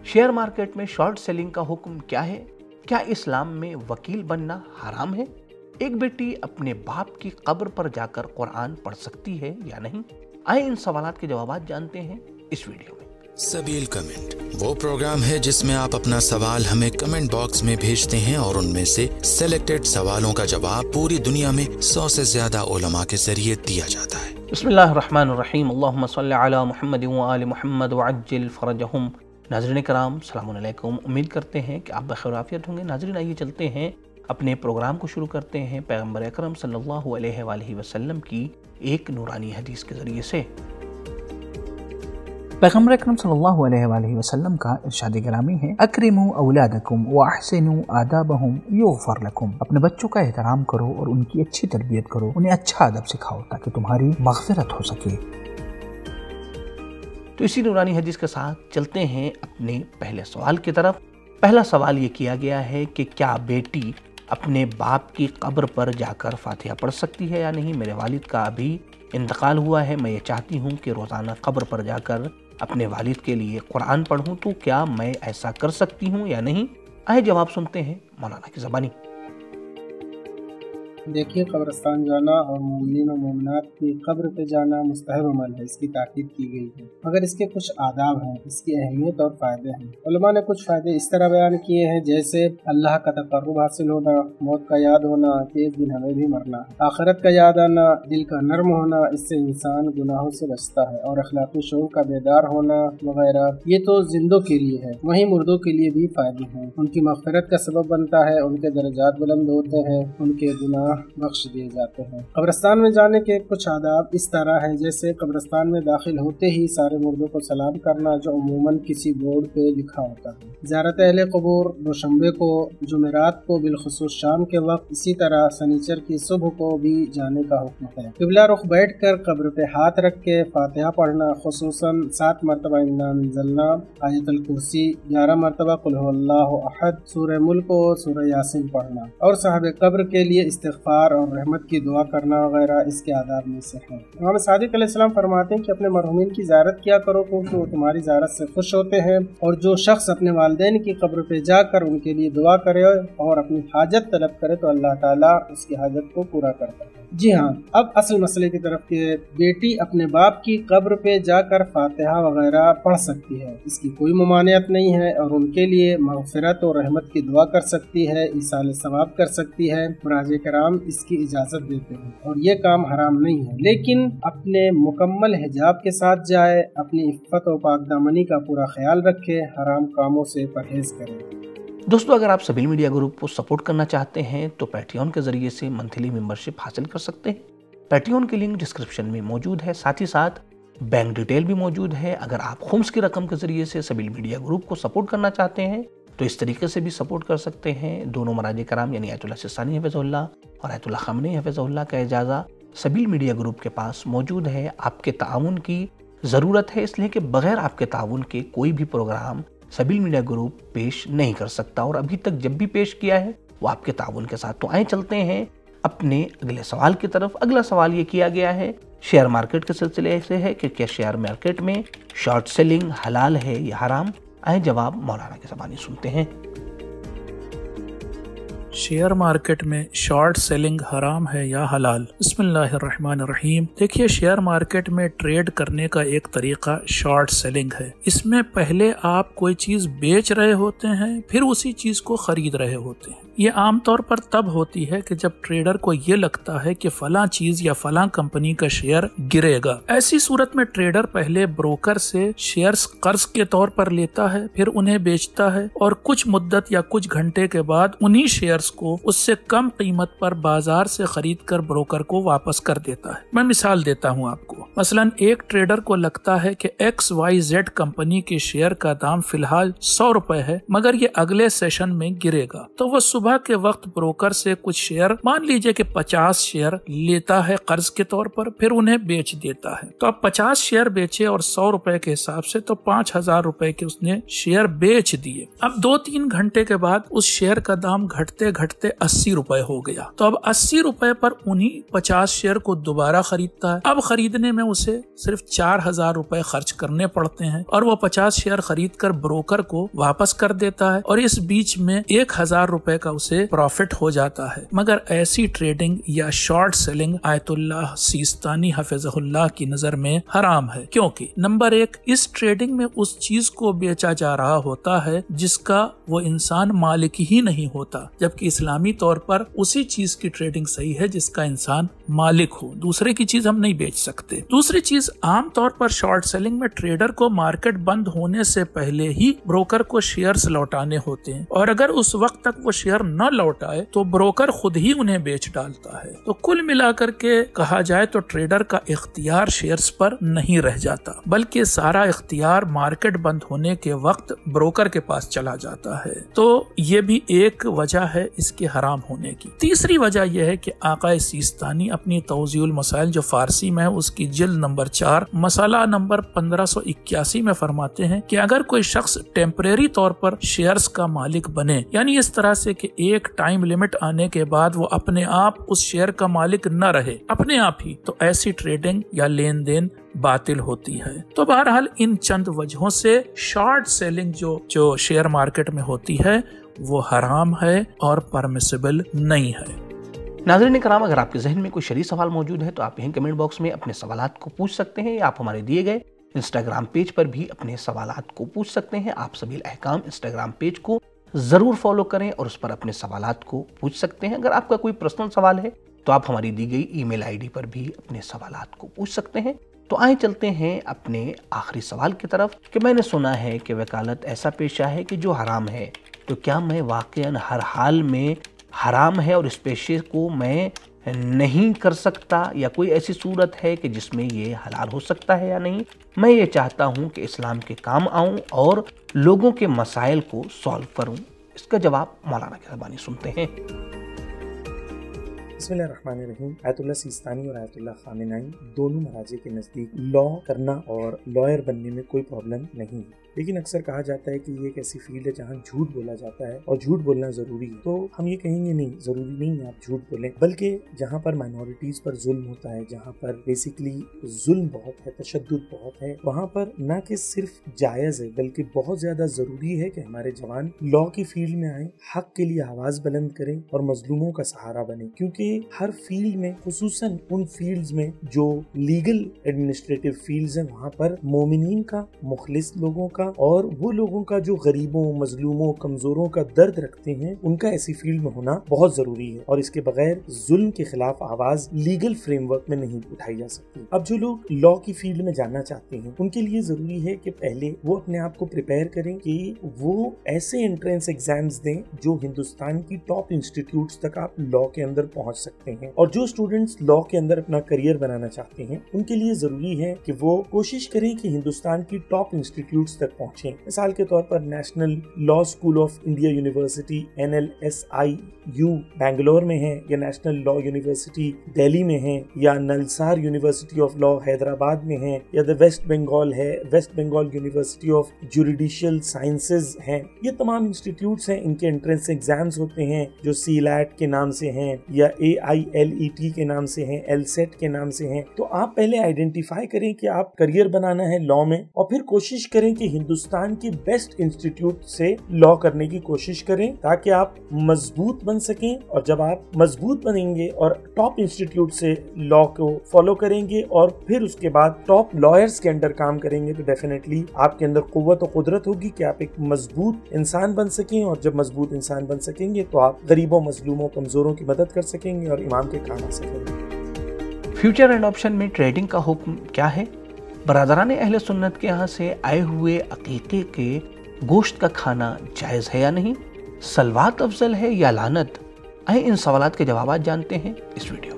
Share market में short selling का हुक्म क्या है? क्या इस्लाम में वकील बनना हराम है? एक बेटी अपने बाप की कब्र पर जाकर कुरान पढ़ सकती है या नहीं? आए इन सवालात के जवाब जानते हैं इस वीडियो में। सबील कमेंट वो प्रोग्राम है जिसमें आप अपना सवाल हमें कमेंट बॉक्स में भेजते हैं और उनमें से सिलेक्टेड सवालों का जवाब पूरी दुनिया में 100 से ज्यादा उलमा के जरिए दिया जाता है। बिस्मिल्लाहिर्रहमानिर्रहीम, अल्लाहुम्मा सल्लि अला मुहम्मद व आलि मुहम्मद वअज्जिल फरजहुम। नाज़रीन कराम, अस्सलामु अलैकुम। उम्मीद करते हैं कि आप बखैर आफियत होंगे। नाज़रीन, आइए चलते हैं अपने प्रोग्राम को शुरू करते हैं पैगम्बर अकरम सल्लल्लाहु अलैहि वसल्लम की एक नूरानी हदीस के ज़रिए से। पैगम्बर अकरम सल्लल्लाहु अलैहि वसल्लम का इरशाद गिरामी है, अकरिमू औलादकुम व अहसिनू आदाबहुम युग़फर लकुम। अपने बच्चों का एहतराम करो और उनकी अच्छी तरबियत करो, उन्हें अच्छा अदब सिखाओ ताकि तुम्हारी मग़फ़िरत हो सके। तो इसी नूरानी हदीस के साथ चलते हैं अपने पहले सवाल की तरफ। पहला सवाल ये किया गया है कि क्या बेटी अपने बाप की कब्र पर जाकर फातिहा पढ़ सकती है या नहीं? मेरे वालिद का अभी इंतकाल हुआ है, मैं ये चाहती हूँ कि रोज़ाना कब्र पर जाकर अपने वालिद के लिए कुरान पढ़ूँ, तो क्या मैं ऐसा कर सकती हूँ या नहीं? आइए जवाब सुनते हैं मौलाना की ज़बानी। देखिए, कब्रिस्तान जाना और मोमिनीन और मोमिनात की कब्र पे जाना मुस्तहब अमल है, इसकी ताकीद की गई है, मगर इसके कुछ आदाब हैं, इसकी अहमियत और फ़ायदे हैं। उलमा ने कुछ फ़ायदे इस तरह बयान किए हैं, जैसे अल्लाह का तक़र्रुब हासिल होना, मौत का याद होना कि एक दिन हमें भी मरना है, आखिरत का याद आना, दिल का नर्म होना, इससे इंसान गुनाहों से बचता है, और अखलाक़ी शऊर का बेदार होना वगैरह। ये तो जिंदों के लिए है, वहीं मुर्दों के लिए भी फ़ायदे हैं। उनकी मग़फ़िरत का सबब बनता है, उनके दर्जात बुलंद होते हैं, उनके गुनाह बख्श दिए जाते हैं। कब्रिस्तान में जाने के कुछ आदाब इस तरह हैं, जैसे कब्रिस्तान में दाखिल होते ही सारे मुर्दों को सलाम करना, जो अमूमन किसी बोर्ड पे लिखा होता है। ज़ियारत अहले क़ुबूर दोशंबे को, जुमेरात को, बिलखुसूस शाम के वक्त, इसी तरह सनीचर की सुबह को भी जाने का हुक्म है। क़िबला रुख बैठ कर कब्र पे हाथ रख के फातिहा पढ़ना, खुसूसन 7 मरतबा इन्ना अंज़लना, आयतुल कुर्सी, 11 मरतबा कुल हुवल्लाहु अहद, सूरह मुल्क और सूरह यासीन पढ़ना, और साहिब कब्र के लिए इस्तिग़फ़ार और रहमत की दुआ करना वगैरह इसके आदाब में से हैं। इमाम सादिक़ अलैहिस्सलाम फरमाते हैं कि अपने मरहूमीन की ज़ियारत किया करो, क्योंकि वो तुम्हारी ज़ियारत से खुश होते हैं, और जो शख्स अपने वालिदैन की कब्र पे जाकर उनके लिए दुआ करे और अपनी हाजत तलब करे तो अल्लाह ताला उसकी हाजत को पूरा करता है। जी हाँ, अब असल मसले की तरफ के, बेटी अपने बाप की कब्र पे जाकर फातिहा वगैरह पढ़ सकती है, इसकी कोई ममानियत नहीं है, और उनके लिए मग़फ़िरत और रहमत की दुआ कर सकती है, ईसाल सवाब कर सकती है। मुराजे कराम इसकी इजाज़त देते हैं और ये काम हराम नहीं है, लेकिन अपने मुकम्मल हिजाब के साथ जाए, अपनी इफ़्फ़त और पाकदामनी का पूरा ख्याल रखे, हराम कामों से परहेज करे। दोस्तों, अगर आप सबील मीडिया ग्रुप को सपोर्ट करना चाहते हैं तो पैट्रियन के जरिए से मंथली मेंबरशिप हासिल कर सकते हैं। पैट्रियन की लिंक डिस्क्रिप्शन में मौजूद है, साथ ही साथ बैंक डिटेल भी मौजूद है। अगर आप खुम्स की रकम के जरिए से सबील मीडिया ग्रुप को सपोर्ट करना चाहते हैं तो इस तरीके से भी सपोर्ट कर सकते हैं। दोनों मराजे कराम यानी आयतुल्लाह सिस्तानी हफ़िज़हुल्लाह और आयतुल्लाह ख़ामनेई हफ़िज़हुल्लाह का इजाज़ा सबील मीडिया ग्रुप के पास मौजूद है। आपके ताउन की ज़रूरत है, इसलिए कि बग़ैर आपके ताउन के कोई भी प्रोग्राम सबील मीडिया ग्रुप पेश नहीं कर सकता, और अभी तक जब भी पेश किया है वो आपके ताउन के साथ। तो आए चलते हैं अपने अगले सवाल की तरफ। अगला सवाल ये किया गया है शेयर मार्केट के सिलसिले से है कि क्या शेयर मार्केट में शॉर्ट सेलिंग हलाल है या हराम? आए जवाब मौलाना की ज़बानी सुनते हैं। शेयर मार्केट में शॉर्ट सेलिंग हराम है या हलाल? बिस्मिल्लाहिर्रहमानिर्रहीम। देखिए, शेयर मार्केट में ट्रेड करने का एक तरीका शॉर्ट सेलिंग है। इसमें पहले आप कोई चीज बेच रहे होते हैं, फिर उसी चीज को खरीद रहे होते हैं। ये आमतौर पर तब होती है कि जब ट्रेडर को ये लगता है कि फलां चीज या फलां कंपनी का शेयर गिरेगा। ऐसी सूरत में ट्रेडर पहले ब्रोकर से शेयर्स कर्ज के तौर पर लेता है, फिर उन्हें बेचता है, और कुछ मुद्दत या कुछ घंटे के बाद उन्हीं शेयर्स को उससे कम कीमत पर बाजार से खरीद कर ब्रोकर को वापस कर देता है। मैं मिसाल देता हूँ आपको। मसलन एक ट्रेडर को लगता है कि XYZ कंपनी के शेयर का दाम फिलहाल 100 रुपए है, मगर ये अगले सेशन में गिरेगा, तो वो सुबह صبح کے وقت بروکر سے کچھ شیئر، مان لیجئے کہ 50 شیئر لیتا ہے قرض کے طور پر، پھر انہیں بیچ دیتا ہے. تو اب 50 شیئر بیچے اور 100 روپے کے حساب سے تو 5000 روپے کے اس نے شیئر بیچ دیے. اب 2-3 گھنٹے کے بعد اس شیئر کا دام گھٹتے گھٹتے 80 روپے ہو گیا. تو اب 80 روپے پر انہی 50 شیئر کو دوبارہ خریدتا ہے. اب خریدنے میں اسے صرف 4000 روپے خرچ کرنے پڑتے ہیں اور وہ 50 شیئر خرید کر بروکر کو واپس کر دیتا ہے اور اس بیچ میں 1000 روپے کا اسے پروفٹ ہو جاتا ہے. مگر ایسی ٹریڈنگ یا شارٹ سیلنگ آیت اللہ سیستانی حفظہ اللہ کی نظر میں حرام ہے، کیونکہ نمبر 1، اس ٹریڈنگ میں اس چیز کو بیچا جا رہا ہوتا ہے جس کا وہ انسان مالک ہی نہیں ہوتا، جبکہ اسلامی طور پر اسی چیز کی ٹریڈنگ صحیح ہے جس کا انسان مالک ہو. دوسرے کی چیز ہم نہیں بیچ سکتے. دوسری چیز، عام طور پر شارٹ سیلنگ میں ٹریڈر کو مارکیٹ بند ہونے سے پہلے ہی بروکر کو شیئرز لوٹانے ہوتے ہیں، اور اگر اس وقت تک وہ شیئر نہ لوٹائے تو بروکر خود ہی انہیں بیچ ڈالتا ہے. تو کل ملا کر کے کہا جائے تو ٹریڈر کا اختیار شیئرز پر نہیں رہ جاتا، بلکہ سارا اختیار مارکیٹ بند ہونے کے وقت بروکر کے پاس چلا جاتا ہے. تو یہ بھی ایک وجہ ہے اس کے حرام ہونے کی. تیسری وجہ یہ ہے کہ آقا سیستانی اپنی توضیح المسائل جو فارسی میں ہے اس کی جلد نمبر 4 مسئلہ نمبر 1581 میں فرماتے ہیں کہ اگر کوئی شخص ٹیمپریری طور پر شیئرز کا مالک بنے، یعنی اس طرح سے کہ ایک ٹائم لمٹ آنے کے بعد وہ اپنے آپ اس شیئر کا مالک نہ رہے اپنے آپ ہی، تو ایسی ٹریڈنگ یا لین دین باطل ہوتی ہے. تو بہرحال ان چند وجہوں سے شارٹ سیلنگ جو شیئر مارکیٹ میں ہوتی ہے وہ حرام ہے اور پرمیسیبل نہیں ہے. ناظرین کرام، اگر آپ کے ذہن میں کوئی شرعی سوال موجود ہے تو آپ یہیں کمنٹ باکس میں اپنے سوالات کو پوچھ سکتے ہیں، یا آپ ہمارے دیے گئے انسٹاگرام پیج پر بھی اپنے سوالات کو پوچھ سکتے ہیں. آپ سبیل احکام انسٹاگرام پیج کو ضرور فالو کریں اور اس پر اپنے سوالات کو پوچھ سکتے ہیں. اگر آپ کا کوئی پرسنل سوال ہے تو آپ ہماری دی گئی ای میل آئی ڈی پر بھی اپنے سوالات کو پوچھ سکتے ہیں. تو آئیں چلتے ہیں اپنے آخری سوال کی طرف کہ میں نے سنا ہے کہ وکالت ایسا پیشہ ہے کہ جو حرام ہے، تو کیا میں واقعاً ہر حال میں حرام ہے اور اس پیشے کو میں نہیں کر سکتا، یا کوئی ایسی صورت ہے کہ جس میں یہ حلال ہو سکتا ہے یا نہیں؟ میں یہ چاہتا ہوں کہ اسلام کے کام آؤں اور لوگوں کے مسائل کو سالو کروں. اس کا جواب مولانا کی زبانی سنتے ہیں. بسم اللہ الرحمن الرحیم. آیت اللہ سیستانی اور آیت اللہ خامنائی دونوں مراجع کے نزدیک لا کرنا اور لائر بننے میں کوئی پرابلم نہیں ہے، لیکن اکثر کہا جاتا ہے کہ یہ ایک ایسی فیلڈ ہے جہاں جھوٹ بولا جاتا ہے اور جھوٹ بولنا ضروری ہے. تو ہم یہ کہیں گے نہیں، ضروری نہیں ہے آپ جھوٹ بولیں، بلکہ جہاں پر مائنورٹیز پر ظلم ہوتا ہے، جہاں پر بیسیکلی ظلم بہت ہے، تشدد بہت ہے، وہاں پر نہ کہ صرف جائز ہے بلکہ بہت زیادہ ضروری ہے کہ ہمارے جوان لا کی فیلڈ میں آئیں، حق کے لیے آواز بلند کریں اور مظلوموں کا سہارا بنیں. کیونکہ ہر فیلڈ میں، خصوصاً ان فیلڈز میں جو لیگل ایڈمنسٹریٹو فیلڈز ہیں، وہاں پر مومنین کا، مخلص لوگوں کا اور وہ لوگوں کا جو غریبوں، مظلوموں، کمزوروں کا درد رکھتے ہیں، ان کا ایسی فیلڈ میں ہونا بہت ضروری ہے. اور اس کے بغیر ظلم کے خلاف آواز لیگل فریم ورک میں نہیں اٹھائی جا سکتی. اب جو لوگ لا کی فیلڈ میں جانا چاہتے ہیں ان کے لیے ضروری ہے کہ پہلے وہ اپنے آپ کو پریپیئر کریں کہ وہ ایسے انٹرنس ایگزامز دیں جو ہندوستان کی ٹاپ انسٹیٹیوٹس تک آپ لا کے اندر پہنچ سکتے ہیں. اور جو اسٹوڈنٹس لا کے اندر اپنا کریئر بنانا چاہتے ہیں ان کے لیے ضروری ہے کہ وہ کوشش کریں کہ ہندوستان کی ٹاپ انسٹیٹیوٹس تک پہنچیں. مثال کے طور پر national law school of India university NLSIU Bangalore میں ہے، یا نیشنل لا یونیورسٹی دہلی میں ہے، یا Nalsar university of law Hyderabad میں ہے، یا دا ویسٹ بنگال ہے، West Bengal university of juridical sciences ہیں. یہ تمام انسٹیٹیوٹس ہیں، ان کے انٹرنس ایگزامز ہوتے ہیں جو CLAT کے نام سے ہیں یا AILET کے نام سے ہیں، LSAT کے نام سے ہیں. تو آپ پہلے آئیڈینٹیفائی کریں کہ آپ کریئر بنانا ہے لا میں، اور پھر کوشش کریں کہ ہندوستان کے بیسٹ انسٹیٹیوٹ سے لا کرنے کی کوشش کریں تاکہ آپ مضبوط بن سکیں. اور جب آپ مضبوط بنیں گے اور ٹاپ انسٹیٹیوٹ سے لا کو فالو کریں گے اور پھر اس کے بعد ٹاپ لائرز کے انڈر کام کریں گے، تو ڈیفینیٹلی آپ کے اندر قوت و قدرت ہوگی کہ آپ ایک مضبوط انسان بن سکیں. اور جب مضبوط انسان بن سکیں گے تو آپ غریبوں، مظلوموں، کمزوروں کی مدد کر سکیں گے اور امام کے کام آ سکیں گے. فیوچر اینڈ آپشن میں ٹریڈنگ کا حکم کیا ہے؟ برادران اہل سنت کے یہاں سے آئے ہوئے عقیقے کے گوشت کا کھانا جائز ہے یا نہیں؟ سلوات افضل ہے یا لعنت؟ آئیں ان سوالات کے جوابات جانتے ہیں اس ویڈیو